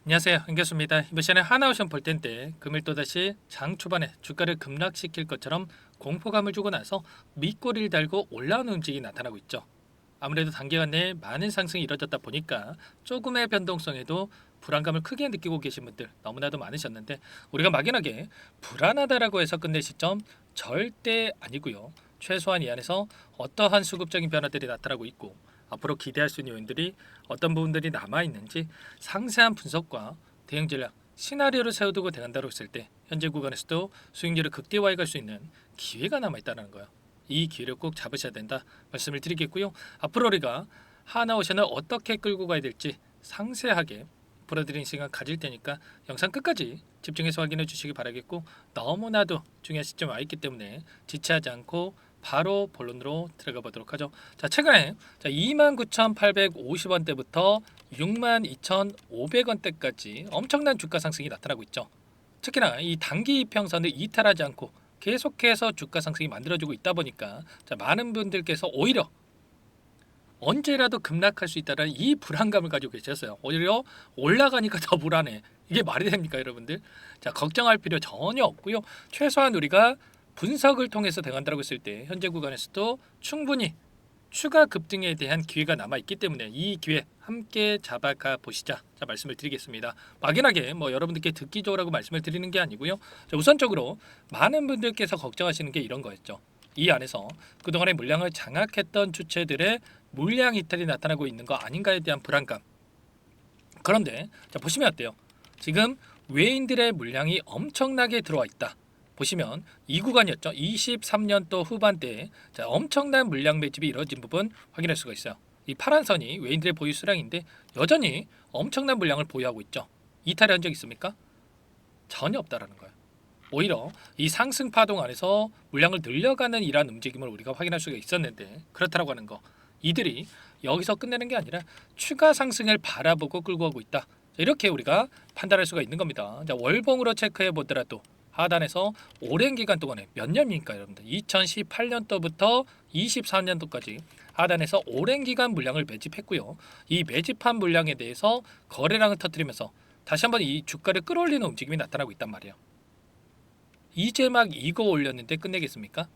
안녕하세요. 한교수입니다. 이번 시간에 하나오션 볼 텐데 금일 또다시 장 초반에 주가를 급락시킬 것처럼 공포감을 주고 나서 밑꼬리를 달고 올라오는 움직임이 나타나고 있죠. 아무래도 단기간 내에 많은 상승이 이뤄졌다 보니까 조금의 변동성에도 불안감을 크게 느끼고 계신 분들 너무나도 많으셨는데, 우리가 막연하게 불안하다라고 해서 끝낼 시점 절대 아니고요. 최소한 이 안에서 어떠한 수급적인 변화들이 나타나고 있고 앞으로 기대할 수 있는 요인들이 어떤 부분들이 남아 있는지 상세한 분석과 대응 전략, 시나리오를 세워두고 대응한다고 했을 때 현재 구간에서도 수익률을 극대화해 갈 수 있는 기회가 남아 있다는 거예요. 이 기회를 꼭 잡으셔야 된다 말씀을 드리겠고요. 앞으로 우리가 하나오션을 어떻게 끌고 가야 될지 상세하게 풀어드리는 시간 가질 테니까 영상 끝까지 집중해서 확인해 주시기 바라겠고, 너무나도 중요한 시점에 와 있기 때문에 지체하지 않고 바로 본론으로 들어가 보도록 하죠. 자, 최근에 29,850원대부터 62,500원대까지 엄청난 주가 상승이 나타나고 있죠. 특히나 이 단기 이평선을 이탈하지 않고 계속해서 주가 상승이 만들어지고 있다 보니까 많은 분들께서 오히려 언제라도 급락할 수 있다는 이 불안감을 가지고 계셨어요. 오히려 올라가니까 더 불안해. 이게 말이 됩니까, 여러분들? 자, 걱정할 필요 전혀 없고요. 최소한 우리가 분석을 통해서 대응한다고 했을 때 현재 구간에서도 충분히 추가 급등에 대한 기회가 남아 있기 때문에 이 기회 함께 잡아가 보시자. 자, 말씀을 드리겠습니다. 막연하게 여러분들께 듣기 좋으라고 말씀을 드리는 게 아니고요. 자, 우선적으로 많은 분들께서 걱정하시는 게 이런 거였죠. 이 안에서 그동안의 물량을 장악했던 주체들의 물량 이탈이 나타나고 있는 거 아닌가에 대한 불안감. 그런데 자, 보시면 어때요? 지금 외인들의 물량이 엄청나게 들어와 있다. 보시면 이 구간이었죠. 23년도 후반대에 엄청난 물량 매집이 이루어진 부분 확인할 수가 있어요. 이 파란 선이 외인들의 보유 수량인데 여전히 엄청난 물량을 보유하고 있죠. 이탈한 적 있습니까? 전혀 없다라는 거예요. 오히려 이 상승 파동 안에서 물량을 늘려가는 이러한 움직임을 우리가 확인할 수가 있었는데, 그렇다고 하는 거, 이들이 여기서 끝내는 게 아니라 추가 상승을 바라보고 끌고 가고 있다. 이렇게 우리가 판단할 수가 있는 겁니다. 자, 월봉으로 체크해 보더라도 하단에서 오랜 기간 동안에 몇 년입니까, 여러분들? 2018년도부터 24년도까지 하단에서 오랜 기간 물량을 매집했고요. 이 매집한 물량에 대해서 거래량을 터뜨리면서 다시 한번 이 주가를 끌어올리는 움직임이 나타나고 있단 말이에요. 이제 막 이거 올렸는데 끝내겠습니까?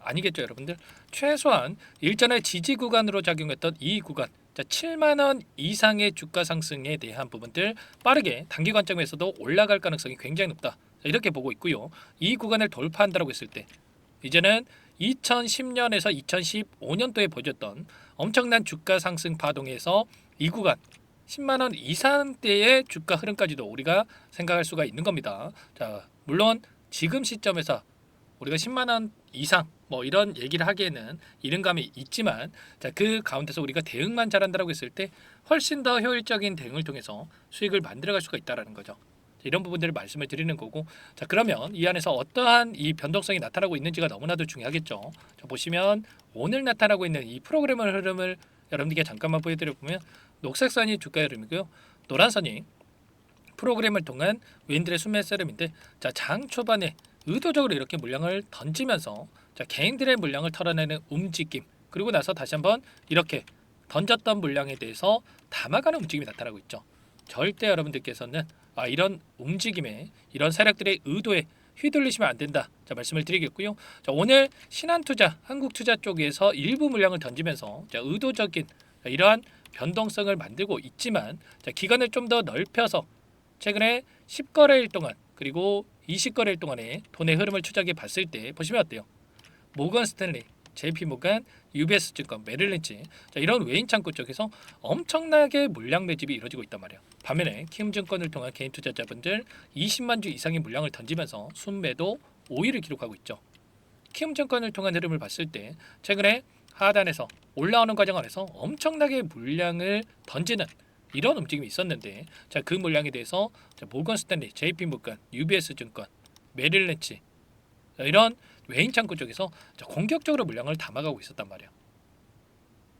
아니겠죠, 여러분들. 최소한 일전에 지지 구간으로 작용했던 이 구간, 자, 7만 원 이상의 주가 상승에 대한 부분들 빠르게 단기 관점에서도 올라갈 가능성이 굉장히 높다. 자, 이렇게 보고 있고요. 이 구간을 돌파한다고 했을 때 이제는 2010년에서 2015년도에 보여줬던 엄청난 주가 상승 파동에서 이 구간 10만 원 이상대의 주가 흐름까지도 우리가 생각할 수가 있는 겁니다. 자, 물론 지금 시점에서 우리가 10만 원 이상 이런 얘기를 하기에는 이른감이 있지만, 자, 그 가운데서 우리가 대응만 잘한다고 했을 때 훨씬 더 효율적인 대응을 통해서 수익을 만들어갈 수가 있다라는 거죠. 이런 부분들을 말씀을 드리는 거고, 자, 그러면 이 안에서 어떠한 이 변동성이 나타나고 있는지가 너무나도 중요하겠죠. 자, 보시면 오늘 나타나고 있는 이 프로그램의 흐름을 여러분들께 잠깐만 보여드려 보면, 녹색 선이 주가 흐름이고요, 노란 선이 프로그램을 통한 외인들의 순매수 흐름인데, 자, 장 초반에 의도적으로 이렇게 물량을 던지면서 자, 개인들의 물량을 털어내는 움직임, 그리고 나서 다시 한번 이렇게 던졌던 물량에 대해서 담아가는 움직임이 나타나고 있죠. 절대 여러분들께서는 이런 움직임에, 이런 세력들의 의도에 휘둘리시면 안 된다. 자, 말씀을 드리겠고요. 자, 오늘 신한투자, 한국투자 쪽에서 일부 물량을 던지면서 자, 의도적인 이러한 변동성을 만들고 있지만, 자, 기간을 좀 더 넓혀서 최근에 10거래일 동안 그리고 20거래일 동안의 돈의 흐름을 추적해 봤을 때 보시면 어때요? 모건 스탠리, JP모간, UBS 증권, 메릴린치, 자, 이런 외인 창구 쪽에서 엄청나게 물량 매집이 이루어지고 있단 말이에요. 반면에 키움증권을 통한 개인 투자자분들 20만 주 이상의 물량을 던지면서 순매도 5위를 기록하고 있죠. 키움증권을 통한 흐름을 봤을 때 최근에 하단에서 올라오는 과정 안에서 엄청나게 물량을 던지는 이런 움직임이 있었는데, 자, 그 물량에 대해서 자, 모건 스탠리, JP모간, UBS 증권, 메릴린치, 이런 외인 창구 쪽에서 공격적으로 물량을 담아가고 있었단 말이에요.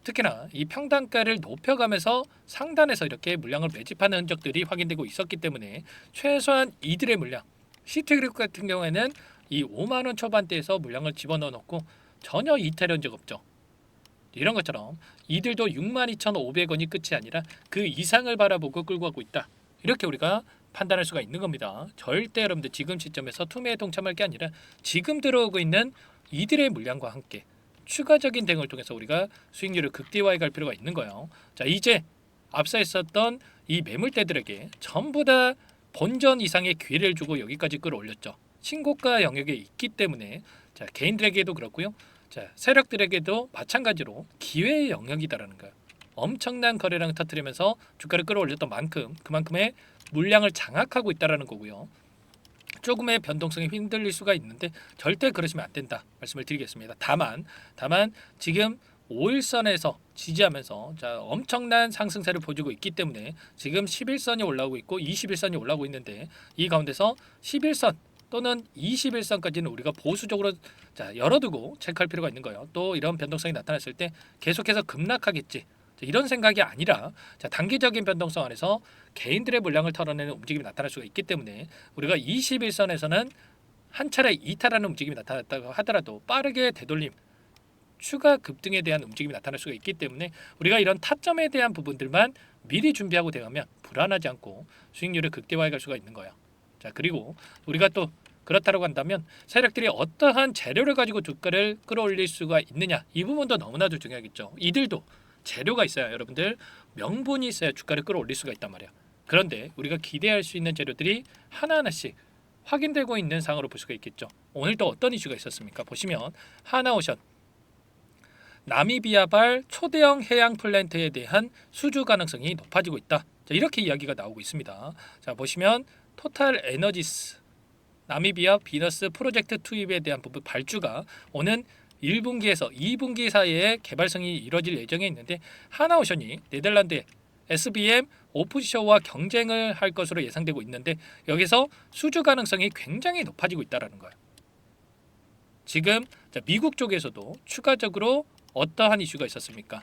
특히나 이 평단가를 높여가면서 상단에서 이렇게 물량을 매집하는 흔적들이 확인되고 있었기 때문에 최소한 이들의 물량, 시티그룹 같은 경우에는 이 5만 원 초반대에서 물량을 집어넣어 놓고 전혀 이탈한 적 없죠. 이런 것처럼 이들도 62,500원이 끝이 아니라 그 이상을 바라보고 끌고 가고 있다. 이렇게 우리가 판단할 수가 있는 겁니다. 절대 여러분들 지금 시점에서 투매에 동참할 게 아니라 지금 들어오고 있는 이들의 물량과 함께 추가적인 대응을 통해서 우리가 수익률을 극대화해 갈 필요가 있는 거예요. 자, 이제 앞서 있었던 이 매물대들에게 전부 다 본전 이상의 기회를 주고 여기까지 끌어올렸죠. 신고가 영역에 있기 때문에 자, 개인들에게도 그렇고요. 자, 세력들에게도 마찬가지로 기회의 영역이다라는 거예요. 엄청난 거래량을 터뜨리면서 주가를 끌어올렸던 만큼 그만큼의 물량을 장악하고 있다라는 거고요. 조금의 변동성이 흔들릴 수가 있는데 절대 그러시면 안 된다 말씀을 드리겠습니다. 다만 지금 5일선에서 지지하면서 자, 엄청난 상승세를 보여주고 있기 때문에 지금 11선이 올라오고 있고 21선이 올라오고 있는데 이 가운데서 11선 또는 21선까지는 우리가 보수적으로 자, 열어두고 체크할 필요가 있는 거예요. 또 이런 변동성이 나타났을 때 계속해서 급락하겠지 이런 생각이 아니라 자, 단기적인 변동성 안에서 개인들의 물량을 털어내는 움직임이 나타날 수가 있기 때문에 우리가 21선에서는 한 차례 이탈하는 움직임이 나타났다고 하더라도 빠르게 되돌림 추가 급등에 대한 움직임이 나타날 수가 있기 때문에 우리가 이런 타점에 대한 부분들만 미리 준비하고 대응하면 불안하지 않고 수익률을 극대화해 갈 수가 있는 거예요. 자, 그리고 우리가 또 그렇다고 한다면 세력들이 어떠한 재료를 가지고 주가를 끌어올릴 수가 있느냐 이 부분도 너무나도 중요하겠죠. 이들도 재료가 있어야 여러분들 명분이 있어야 주가를 끌어올릴 수가 있단 말이야. 그런데 우리가 기대할 수 있는 재료들이 하나하나씩 확인되고 있는 상황으로 볼 수가 있겠죠. 오늘 또 어떤 이슈가 있었습니까? 보시면 하나오션 나미비아발 초대형 해양 플랜트에 대한 수주 가능성이 높아지고 있다. 자, 이렇게 이야기가 나오고 있습니다. 자, 보시면 토탈 에너지스 나미비아 비너스 프로젝트 투입에 대한 부분 발주가 오는 1분기에서 2분기 사이에 개발성이 이뤄질 예정에 있는데 하나오션이 네덜란드의 SBM 오프쇼와 경쟁을 할 것으로 예상되고 있는데 여기서 수주 가능성이 굉장히 높아지고 있다는 거예요. 지금 미국 쪽에서도 추가적으로 어떠한 이슈가 있었습니까?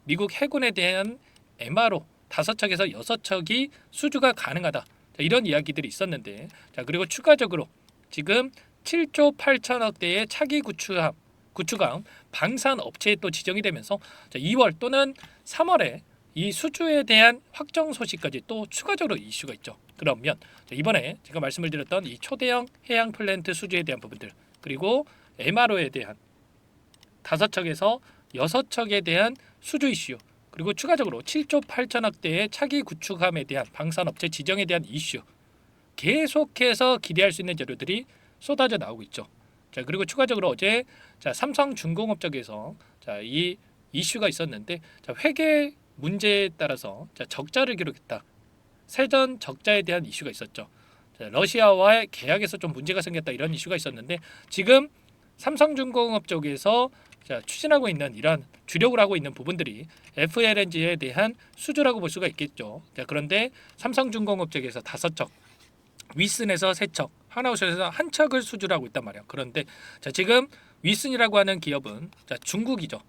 미국 해군에 대한 MRO 5척에서 6척이 수주가 가능하다. 자, 이런 이야기들이 있었는데 자, 그리고 추가적으로 지금 7조 8천억대의 차기 구축함 방산 업체에 또 지정이 되면서 자, 2월 또는 3월에 이 수주에 대한 확정 소식까지 또 추가적으로 이슈가 있죠. 그러면 자, 이번에 제가 말씀을 드렸던 이 초대형 해양 플랜트 수주에 대한 부분들 그리고 MRO에 대한 5척에서 6척에 대한 수주 이슈 그리고 추가적으로 7조 8천억대의 차기 구축함에 대한 방산업체 지정에 대한 이슈 계속해서 기대할 수 있는 재료들이 쏟아져 나오고 있죠. 자, 그리고 추가적으로 어제 자, 삼성중공업 쪽에서 자, 이 이슈가 있었는데 자, 회계 문제에 따라서 자, 적자를 기록했다. 세전 적자에 대한 이슈가 있었죠. 자, 러시아와의 계약에서 좀 문제가 생겼다 이런 이슈가 있었는데 지금 삼성중공업 쪽에서 자, 추진하고 있는 이런 주력을 하고 있는 부분들이 FLNG에 대한 수주라고 볼 수가 있겠죠. 자, 그런데 삼성중공업 쪽에서 5척, 윗슨에서 3척, 하나오션에서 1척을 수주를 하고 있단 말이에요. 그런데 자, 지금 윗슨이라고 하는 기업은 자, 중국이죠.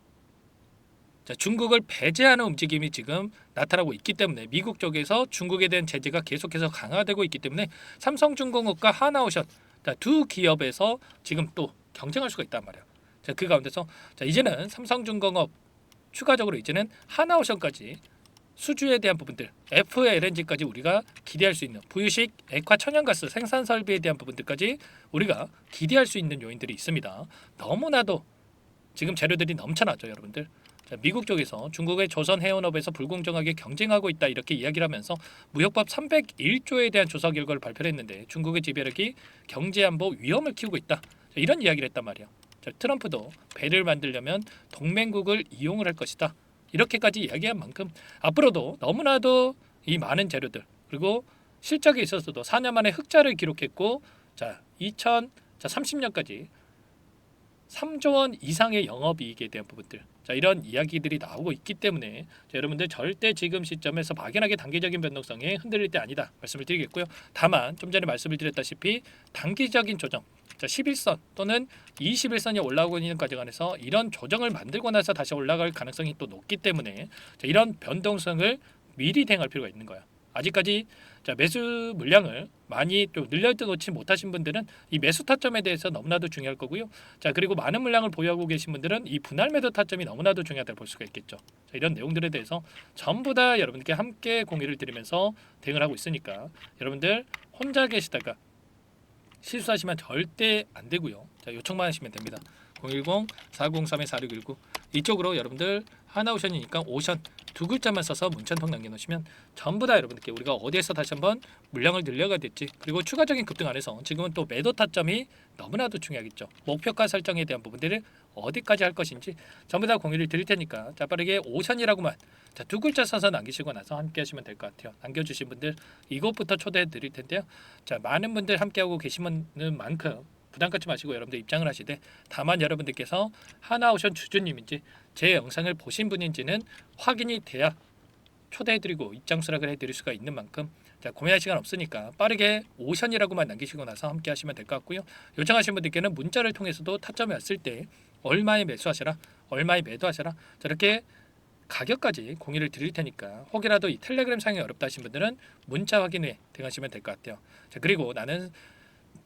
자, 중국을 배제하는 움직임이 지금 나타나고 있기 때문에 미국 쪽에서 중국에 대한 제재가 계속해서 강화되고 있기 때문에 삼성중공업과 하나오션 두 기업에서 지금 또 경쟁할 수가 있단 말이에요. 자, 그 가운데서 자, 이제는 삼성중공업 추가적으로 이제는 하나오션까지 수주에 대한 부분들 FLNG까지 우리가 기대할 수 있는 부유식 액화 천연가스 생산 설비에 대한 부분들까지 우리가 기대할 수 있는 요인들이 있습니다. 너무나도 지금 재료들이 넘쳐나죠, 여러분들. 자, 미국 쪽에서 중국의 조선 해운업에서 불공정하게 경쟁하고 있다 이렇게 이야기를 하면서 무역법 301조에 대한 조사 결과를 발표를 했는데 중국의 지배력이 경제 안보 위험을 키우고 있다. 자, 이런 이야기를 했단 말이야. 자, 트럼프도 배를 만들려면 동맹국을 이용을 할 것이다. 이렇게까지 이야기한 만큼 앞으로도 너무나도 이 많은 재료들 그리고 실적에 있어서도 4년 만에 흑자를 기록했고 자, 2030년까지 3조 원 이상의 영업이익에 대한 부분들 자, 이런 이야기들이 나오고 있기 때문에 자, 여러분들 절대 지금 시점에서 막연하게 단기적인 변동성에 흔들릴 때 아니다 말씀을 드리겠고요. 다만 좀 전에 말씀을 드렸다시피 단기적인 조정 자, 11선 또는 21선이 올라오고 있는 과정 안에서 이런 조정을 만들고 나서 다시 올라갈 가능성이 또 높기 때문에 자, 이런 변동성을 미리 대응할 필요가 있는 거야. 아직까지 자, 매수 물량을 많이 좀 늘려놓지 못하신 분들은 이 매수 타점에 대해서 너무나도 중요할 거고요. 자, 그리고 많은 물량을 보유하고 계신 분들은 이 분할 매도 타점이 너무나도 중요하다고 볼 수가 있겠죠. 자, 이런 내용들에 대해서 전부 다 여러분께 함께 공유를 드리면서 대응을 하고 있으니까 여러분들 혼자 계시다가 실수하시면 절대 안 되고요. 자, 요청만 하시면 됩니다. 010-403-4619 이쪽으로 여러분들 하나오션이니까 오션 두 글자만 써서 문자 한 통 남겨놓으시면 전부 다 여러분들께 우리가 어디에서 다시 한번 물량을 늘려가 될지, 그리고 추가적인 급등 안에서 지금은 또 매도 타점이 너무나도 중요하겠죠. 목표가 설정에 대한 부분들을 어디까지 할 것인지 전부 다 공유를 드릴 테니까 자, 빠르게 오션이라고만 자, 두 글자 써서 남기시고 나서 함께 하시면 될 것 같아요. 남겨주신 분들 이것부터 초대해 드릴 텐데요. 자, 많은 분들 함께하고 계시는 만큼 부담 갖지 마시고 여러분들 입장을 하시되, 다만 여러분들께서 하나오션 주주님인지 제 영상을 보신 분인지는 확인이 돼야 초대해드리고 입장 수락을 해드릴 수가 있는 만큼 자, 고민할 시간 없으니까 빠르게 오션이라고만 남기시고 나서 함께 하시면 될 것 같고요. 요청하신 분들께는 문자를 통해서도 타점이 왔을 때 얼마에 매수하셔라, 얼마에 매도하셔라, 저렇게 가격까지 공유를 드릴 테니까 혹이라도 이 텔레그램 상이 어렵다 하신 분들은 문자 확인에 들어가시면 될 것 같아요. 자, 그리고 나는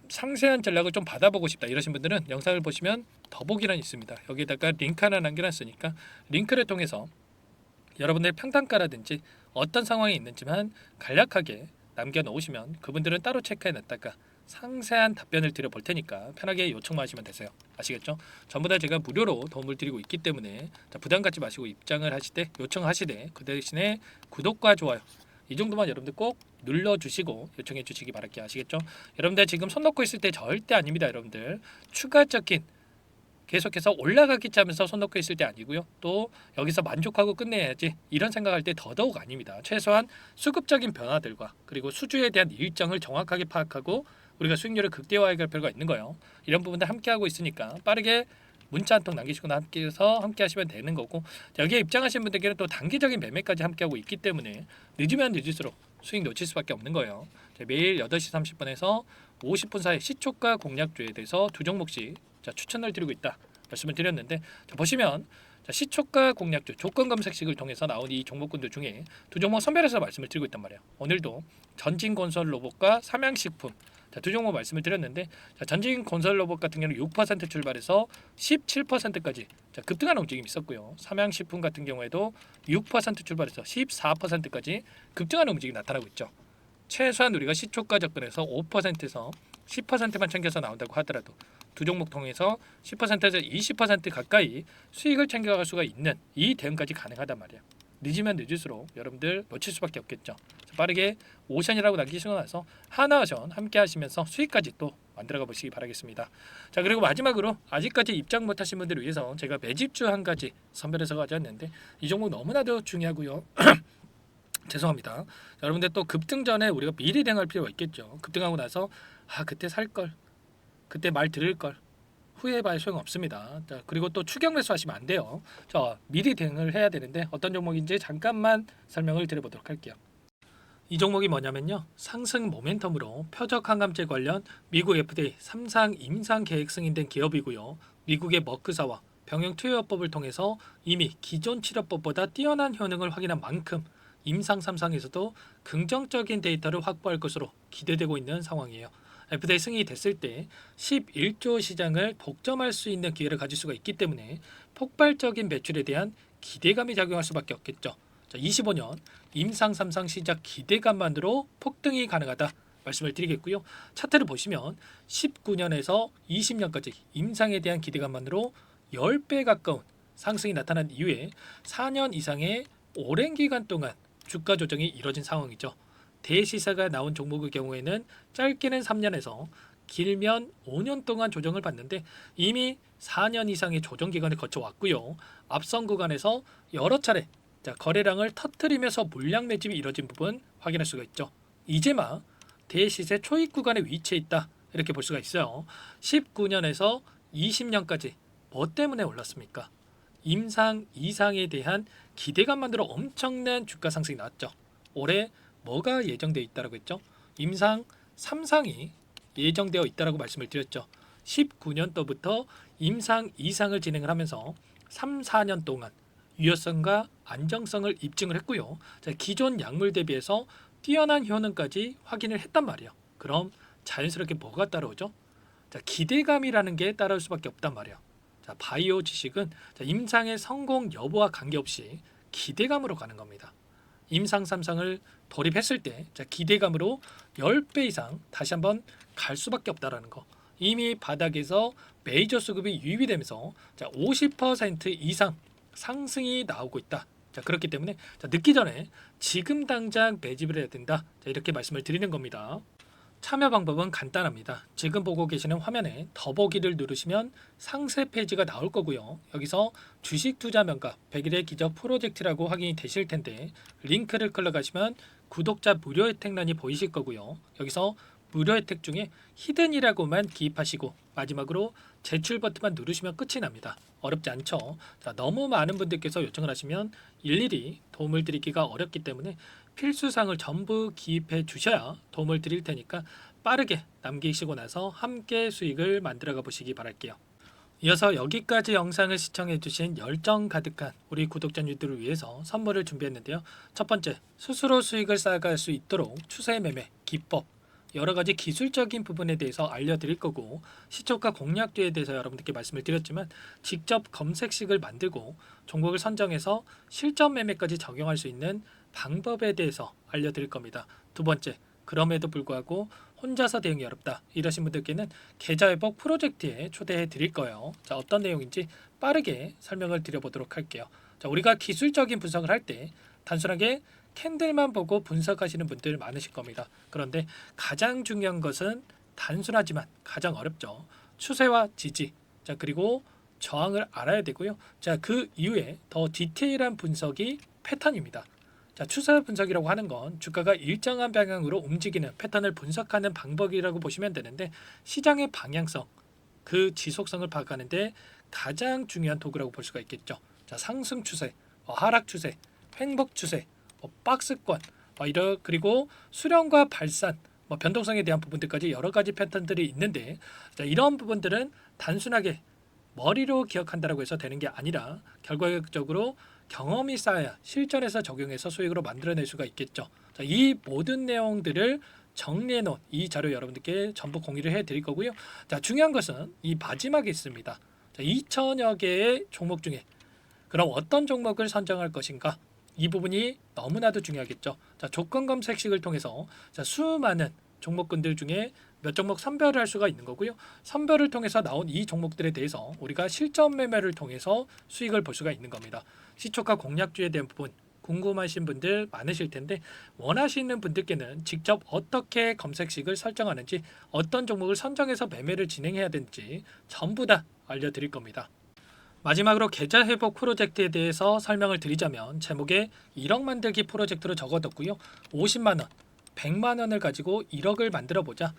상세한 전략을 좀 받아보고 싶다 이러신 분들은 영상을 보시면 더보기란이 있습니다. 여기다가 링크 하나 남겨놨으니까 링크를 통해서 여러분의 평단가라든지 어떤 상황이 있는지만 간략하게 남겨놓으시면 그분들은 따로 체크해놨다가 상세한 답변을 드려볼 테니까 편하게 요청만 하시면 되세요. 아시겠죠? 전부 다 제가 무료로 도움을 드리고 있기 때문에 자, 부담 갖지 마시고 입장을 하시되 요청하시되 그 대신에 구독과 좋아요 이 정도만 여러분들 꼭 눌러주시고 요청해 주시기 바랄게요. 아시겠죠? 여러분들 지금 손 놓고 있을 때 절대 아닙니다. 여러분들 추가적인 계속해서 올라가기 하면서 손 놓고 있을 때 아니고요. 또 여기서 만족하고 끝내야지 이런 생각할 때 더더욱 아닙니다. 최소한 수급적인 변화들과 그리고 수주에 대한 일정을 정확하게 파악하고 우리가 수익률을 극대화해 갈 필요가 있는 거예요. 이런 부분들 함께 하고 있으니까 빠르게 문자 한 통 남기시거나 함께 하시면 되는 거고, 여기에 입장하신 분들께는 또 단기적인 매매까지 함께 하고 있기 때문에 늦으면 늦을수록 수익 놓칠 수밖에 없는 거예요. 매일 8시 30분에서 50분 사이 시초가 공략주에 대해서 두 종목씩 자, 추천을 드리고 있다 말씀을 드렸는데, 자, 보시면 자, 시초가 공략주 조건 검색식을 통해서 나온 이 종목군들 중에 두 종목 선별해서 말씀을 드리고 있단 말이에요. 오늘도 전진건설 로봇과 삼양식품 자, 두 종목 말씀을 드렸는데, 자, 전진건설 로봇 같은 경우는 6% 출발해서 17%까지 자, 급등하는 움직임이 있었고요. 삼양식품 같은 경우에도 6% 출발해서 14%까지 급등하는 움직임이 나타나고 있죠. 최소한 우리가 시초가 접근해서 5%에서 10%만 챙겨서 나온다고 하더라도 두 종목 통해서 10%에서 20% 가까이 수익을 챙겨갈 수가 있는 이 대응까지 가능하단 말이에요. 늦으면 늦을수록 여러분들 놓칠 수밖에 없겠죠. 빠르게 오션이라고 남기시고 나서 하나오션 함께 하시면서 수익까지 또 만들어가 보시기 바라겠습니다. 자, 그리고 마지막으로 아직까지 입장 못하신 분들을 위해서 제가 매집주 한 가지 선별해서 가져왔는데 이 종목 너무나도 중요하고요. 죄송합니다. 여러분들 또 급등 전에 우리가 미리 대응할 필요가 있겠죠. 급등하고 나서 그때 살 걸, 그때 말 들을 걸 후회해봐야 소용없습니다. 자, 그리고 또 추격 매수하시면 안 돼요. 자, 미리 대응을 해야 되는데 어떤 종목인지 잠깐만 설명을 드려보도록 할게요. 이 종목이 뭐냐면요, 상승 모멘텀으로 표적 항암제 관련 미국 FDA 3상 임상 계획 승인된 기업이고요. 미국의 머크사와 병용 투여법을 통해서 이미 기존 치료법보다 뛰어난 효능을 확인한 만큼 임상 3상에서도 긍정적인 데이터를 확보할 것으로 기대되고 있는 상황이에요. FDA 승인이 됐을 때 11조 시장을 독점할 수 있는 기회를 가질 수가 있기 때문에 폭발적인 매출에 대한 기대감이 작용할 수밖에 없겠죠. 자, 25년 임상 3상 시작 기대감만으로 폭등이 가능하다 말씀을 드리겠고요. 차트를 보시면 19년에서 20년까지 임상에 대한 기대감만으로 10배 가까운 상승이 나타난 이후에 4년 이상의 오랜 기간 동안 주가 조정이 이뤄진 상황이죠. 대시세가 나온 종목의 경우에는 짧게는 3년에서 길면 5년 동안 조정을 받는데 이미 4년 이상의 조정 기간을 거쳐왔고요. 앞선 구간에서 여러 차례 거래량을 터뜨리면서 물량 매집이 이뤄진 부분 확인할 수가 있죠. 이제 막 대시세 초입 구간에 위치해 있다 이렇게 볼 수가 있어요. 19년에서 20년까지 뭐 때문에 올랐습니까? 임상 이상에 대한 기대감만으로 엄청난 주가 상승이 나왔죠. 올해 뭐가 예정되어 있다라고 했죠? 임상 3상이 예정되어 있다라고 말씀을 드렸죠. 19년도부터 임상 2상을 진행을 하면서 3, 4년 동안 유효성과 안정성을 입증을 했고요. 자, 기존 약물 대비해서 뛰어난 효능까지 확인을 했단 말이에요. 그럼 자연스럽게 뭐가 따라오죠? 자, 기대감이라는 게 따라올 수밖에 없단 말이에요. 자, 바이오 지식은 자, 임상의 성공 여부와 관계없이 기대감으로 가는 겁니다. 임상 3상을 돌입했을 때 자, 기대감으로 10배 이상 다시 한번 갈 수밖에 없다라는 거. 이미 바닥에서 메이저 수급이 유입이 되면서 자, 50% 이상 상승이 나오고 있다. 자, 그렇기 때문에 자, 늦기 전에 지금 당장 매집을 해야 된다. 자, 이렇게 말씀을 드리는 겁니다. 참여 방법은 간단합니다. 지금 보고 계시는 화면에 더보기를 누르시면 상세 페이지가 나올 거고요. 여기서 주식 투자 명가 100일의 기적 프로젝트라고 확인이 되실 텐데 링크를 클릭하시면 구독자 무료 혜택란이 보이실 거고요. 여기서 무료 혜택 중에 히든이라고만 기입하시고 마지막으로 제출 버튼만 누르시면 끝이 납니다. 어렵지 않죠? 자, 너무 많은 분들께서 요청을 하시면 일일이 도움을 드리기가 어렵기 때문에 필수사항을 전부 기입해 주셔야 도움을 드릴 테니까 빠르게 남기시고 나서 함께 수익을 만들어가 보시기 바랄게요. 이어서 여기까지 영상을 시청해 주신 열정 가득한 우리 구독자님들을 위해서 선물을 준비했는데요. 첫 번째, 스스로 수익을 쌓아갈 수 있도록 추세 매매 기법, 여러 가지 기술적인 부분에 대해서 알려드릴 거고 시초가 공략주에 대해서 여러분들께 말씀을 드렸지만 직접 검색식을 만들고 종목을 선정해서 실전 매매까지 적용할 수 있는 방법에 대해서 알려드릴 겁니다. 두 번째, 그럼에도 불구하고 혼자서 대응이 어렵다 이러신 분들께는 계좌회복 프로젝트에 초대해 드릴 거예요. 자, 어떤 내용인지 빠르게 설명을 드려보도록 할게요. 자, 우리가 기술적인 분석을 할 때 단순하게 캔들만 보고 분석하시는 분들 많으실 겁니다. 그런데 가장 중요한 것은 단순하지만 가장 어렵죠. 추세와 지지, 자, 그리고 저항을 알아야 되고요. 자, 그 이후에 더 디테일한 분석이 패턴입니다. 자, 추세 분석이라고 하는 건 주가가 일정한 방향으로 움직이는 패턴을 분석하는 방법이라고 보시면 되는데 시장의 방향성, 그 지속성을 파악하는데 가장 중요한 도구라고 볼 수가 있겠죠. 자, 상승 추세, 하락 추세, 횡복 추세, 박스권, 그리고 수렴과 발산, 변동성에 대한 부분들까지 여러 가지 패턴들이 있는데 자, 이런 부분들은 단순하게 머리로 기억한다고 해서 되는 게 아니라 결과적으로 경험이 쌓아야 실전에서 적용해서 수익으로 만들어낼 수가 있겠죠. 자, 이 모든 내용들을 정리해 놓은 이 자료 여러분들께 전부 공유를 해 드릴 거고요. 자, 중요한 것은 이 마지막에 있습니다. 자, 2천여 개의 종목 중에 그럼 어떤 종목을 선정할 것인가? 이 부분이 너무나도 중요하겠죠. 자, 조건 검색식을 통해서 자, 수많은 종목군들 중에 몇 종목 선별을 할 수가 있는 거고요. 선별을 통해서 나온 이 종목들에 대해서 우리가 실전 매매를 통해서 수익을 볼 수가 있는 겁니다. 시초가 공략주에 대한 부분 궁금하신 분들 많으실 텐데 원하시는 분들께는 직접 어떻게 검색식을 설정하는지 어떤 종목을 선정해서 매매를 진행해야 되는지 전부 다 알려드릴 겁니다. 마지막으로 계좌 회복 프로젝트에 대해서 설명을 드리자면 제목에 1억 만들기 프로젝트로 적어뒀고요. 50만 원, 100만 원을 가지고 1억을 만들어 보자.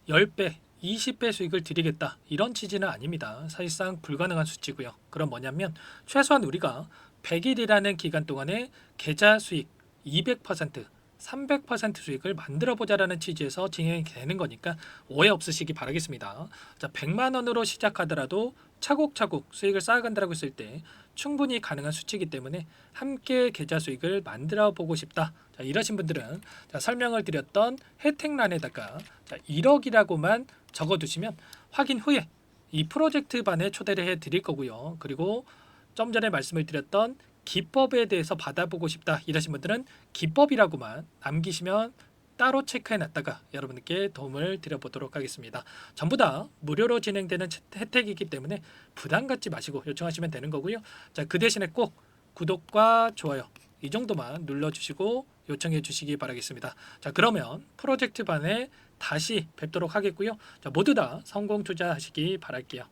10배, 20배 수익을 드리겠다. 이런 취지는 아닙니다. 사실상 불가능한 수치고요. 그럼 뭐냐면 최소한 우리가 100일이라는 기간 동안에 계좌 수익 200%, 300% 수익을 만들어 보자라는 취지에서 진행이 되는 거니까 오해 없으시기 바라겠습니다. 자, 100만 원으로 시작하더라도 차곡차곡 수익을 쌓아간다고 했을 때 충분히 가능한 수치이기 때문에 함께 계좌 수익을 만들어 보고 싶다. 자, 이러신 분들은 자, 설명을 드렸던 혜택란에다가 자, 1억이라고만 적어두시면 확인 후에 이 프로젝트 반에 초대를 해 드릴 거고요. 그리고 좀 전에 말씀을 드렸던 기법에 대해서 받아보고 싶다 이러신 분들은 기법이라고만 남기시면 따로 체크해 놨다가 여러분께 도움을 드려보도록 하겠습니다. 전부 다 무료로 진행되는 혜택이기 때문에 부담 갖지 마시고 요청하시면 되는 거고요. 자, 그 대신에 꼭 구독과 좋아요 이 정도만 눌러주시고 요청해 주시기 바라겠습니다. 자, 그러면 프로젝트 반에 다시 뵙도록 하겠고요. 자, 모두 다 성공 투자하시기 바랄게요.